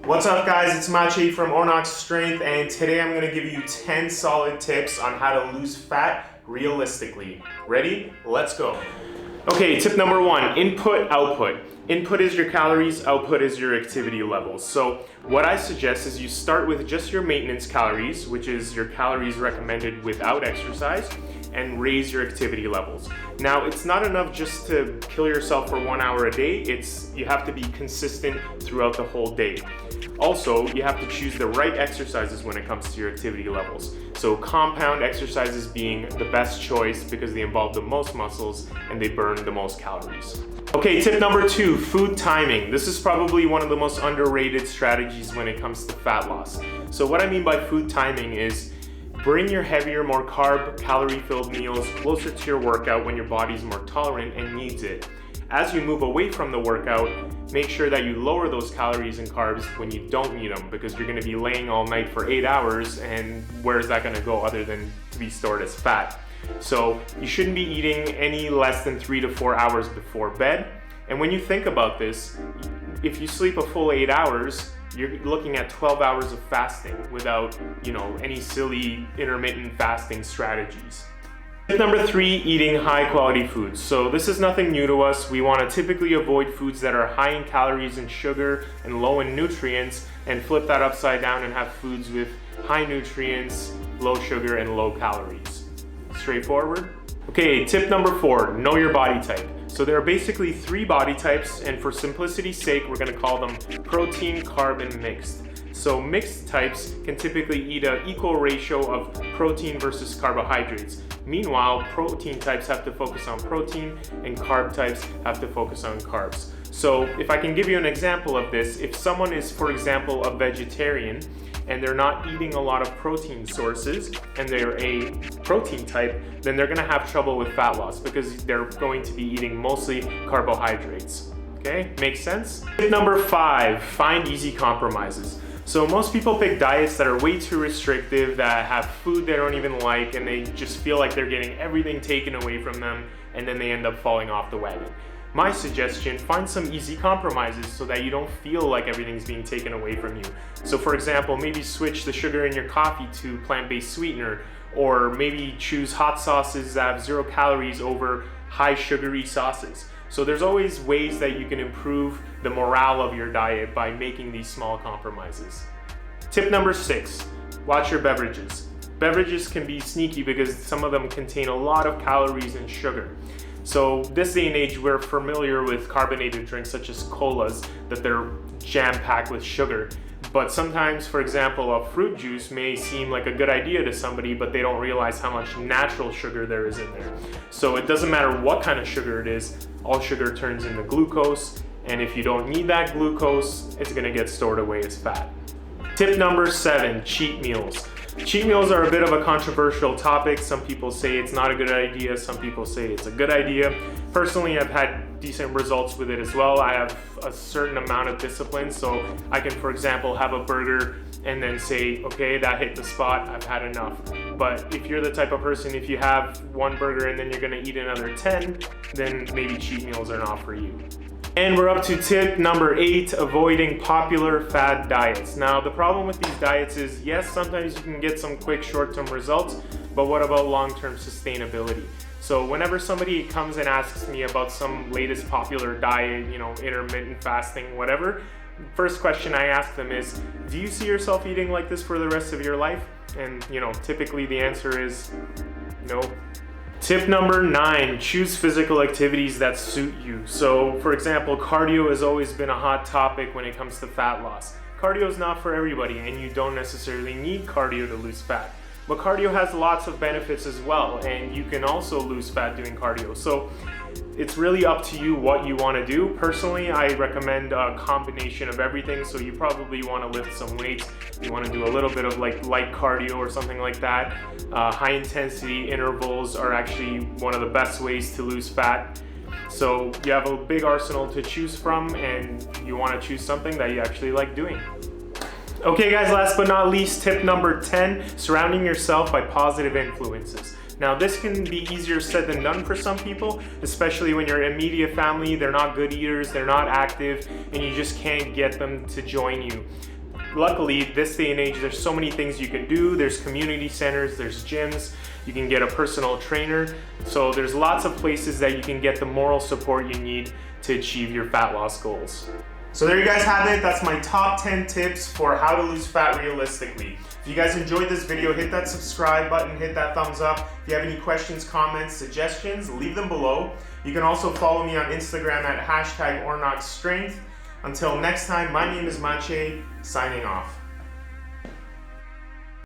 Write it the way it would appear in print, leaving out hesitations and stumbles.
What's up guys, it's Machi from Ornox Strength, and today I'm going to give you 10 solid tips on how to lose fat realistically. Ready? Let's go. Okay, tip number 1, input, output. Input is your calories, output is your activity levels. So what I suggest is you start with just your maintenance calories, which is your calories recommended without exercise, and raise your activity levels. Now, it's not enough just to kill yourself for 1 hour a day. You have to be consistent throughout the whole day. Also, you have to choose the right exercises when it comes to your activity levels. So compound exercises being the best choice because they involve the most muscles and they burn the most calories. Okay, tip number 2, food timing. This is probably one of the most underrated strategies when it comes to fat loss. So what I mean by food timing is bring your heavier, more carb, calorie-filled meals closer to your workout when your body's more tolerant and needs it. As you move away from the workout, make sure that you lower those calories and carbs when you don't need them, because you're gonna be laying all night for 8 hours, and where's that gonna go other than to be stored as fat? So you shouldn't be eating any less than 3 to 4 hours before bed. And when you think about this, if you sleep a full 8 hours, you're looking at 12 hours of fasting without, any silly intermittent fasting strategies. Tip number 3, eating high quality foods. So this is nothing new to us. We want to typically avoid foods that are high in calories and sugar and low in nutrients, and flip that upside down and have foods with high nutrients, low sugar, and low calories. Straightforward? Okay, tip number 4, know your body type. So there are basically 3 body types, and for simplicity's sake, we're going to call them protein, carb, and mixed. So mixed types can typically eat an equal ratio of protein versus carbohydrates. Meanwhile, protein types have to focus on protein and carb types have to focus on carbs. So if I can give you an example of this, if someone is, for example, a vegetarian and they're not eating a lot of protein sources and they're a protein type, then they're gonna have trouble with fat loss because they're going to be eating mostly carbohydrates. Okay, makes sense? Tip number 5, find easy compromises. So most people pick diets that are way too restrictive, that have food they don't even like, and they just feel like they're getting everything taken away from them, and then they end up falling off the wagon. My suggestion, find some easy compromises so that you don't feel like everything's being taken away from you. So for example, maybe switch the sugar in your coffee to plant-based sweetener, or maybe choose hot sauces that have 0 calories over high sugary sauces. So there's always ways that you can improve the morale of your diet by making these small compromises. Tip number 6, watch your beverages. Beverages can be sneaky because some of them contain a lot of calories and sugar. So this day and age, we're familiar with carbonated drinks such as colas, that they're jam-packed with sugar. But sometimes, for example, a fruit juice may seem like a good idea to somebody, but they don't realize how much natural sugar there is in there. So it doesn't matter what kind of sugar it is, all sugar turns into glucose, and if you don't need that glucose, it's gonna get stored away as fat. Tip number 7, cheat meals. Cheat meals are a bit of a controversial topic. Some people say it's not a good idea, some people say it's a good idea. Personally, I've had decent results with it as well. I have a certain amount of discipline, so I can, for example, have a burger and then say, okay, that hit the spot, I've had enough. But if you're the type of person, if you have 1 burger and then you're gonna eat another 10, then maybe cheat meals are not for you. And we're up to tip number 8, avoiding popular fad diets. Now, the problem with these diets is, yes, sometimes you can get some quick short-term results, but what about long-term sustainability? So whenever somebody comes and asks me about some latest popular diet, intermittent fasting, whatever, first question I ask them is, do you see yourself eating like this for the rest of your life? And, typically the answer is no. Tip number 9, choose physical activities that suit you. So for example, cardio has always been a hot topic when it comes to fat loss. Cardio is not for everybody, and you don't necessarily need cardio to lose fat. But cardio has lots of benefits as well, and you can also lose fat doing cardio. So it's really up to you what you want to do. Personally, I recommend a combination of everything. So you probably want to lift some weights. You want to do a little bit of light cardio or something like that. High intensity intervals are actually one of the best ways to lose fat. So you have a big arsenal to choose from, and you want to choose something that you actually like doing. Okay guys, last but not least, tip number 10, surrounding yourself by positive influences. Now this can be easier said than done for some people, especially when your immediate family, they're not good eaters, they're not active, and you just can't get them to join you. Luckily, this day and age, there's so many things you can do. There's community centers, there's gyms, you can get a personal trainer. So there's lots of places that you can get the moral support you need to achieve your fat loss goals. So there you guys have it. That's my top 10 tips for how to lose fat realistically. If you guys enjoyed this video, hit that subscribe button, hit that thumbs up. If you have any questions, comments, suggestions, leave them below. You can also follow me on Instagram at #OrnoxStrength. Until next time, my name is Maciej, signing off.